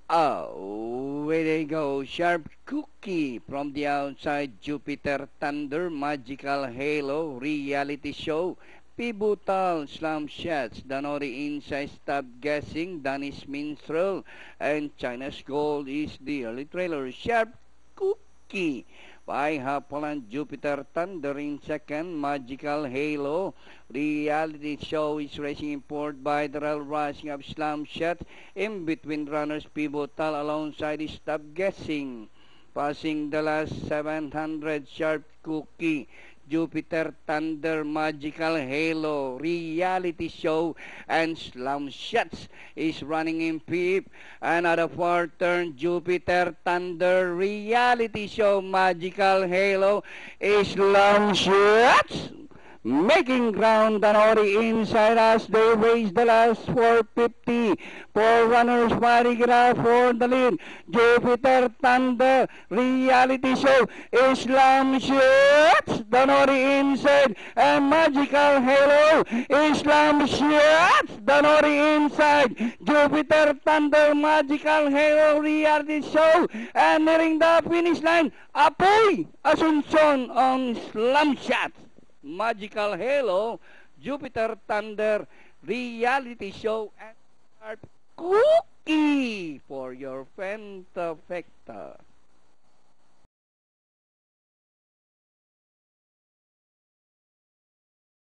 Away they go. Sharp Cookie from the outside. Jupiter Thunder. Magical Halo. Reality Show. Pivotal Slam Shots. Danori Inside. Stop Guessing. Danish Minstrel. And China's Gold is the early trailer. Sharp Cookie by Hapolan Jupiter Thunder in second. Magical Halo. Reality Show is racing in fourth by the Real Rushing of Slam Shot. In between runners, Pivotal alongside is Stop Guessing. Passing the last 700, Sharp Cookie. Jupiter Thunder, Magical Halo, Reality Show, and Slam Shots is running in fifth. Another fourth turn, Jupiter Thunder, Reality Show, Magical Halo, Slam Shots. Making ground, Danori inside as they race the last 450. Four runners fighting it out for the lead. Jupiter Thunder, Reality Show, Slam Shots. Danori inside and Magical Halo, Slam Shots. Danori inside. Jupiter Thunder, Magical Halo, Reality Show, and nearing the finish line, Apoy Asuncion on Slam Shots. Magical Halo, Jupiter Thunder, Reality Show, and Sharp Cookie for your Fentafecta.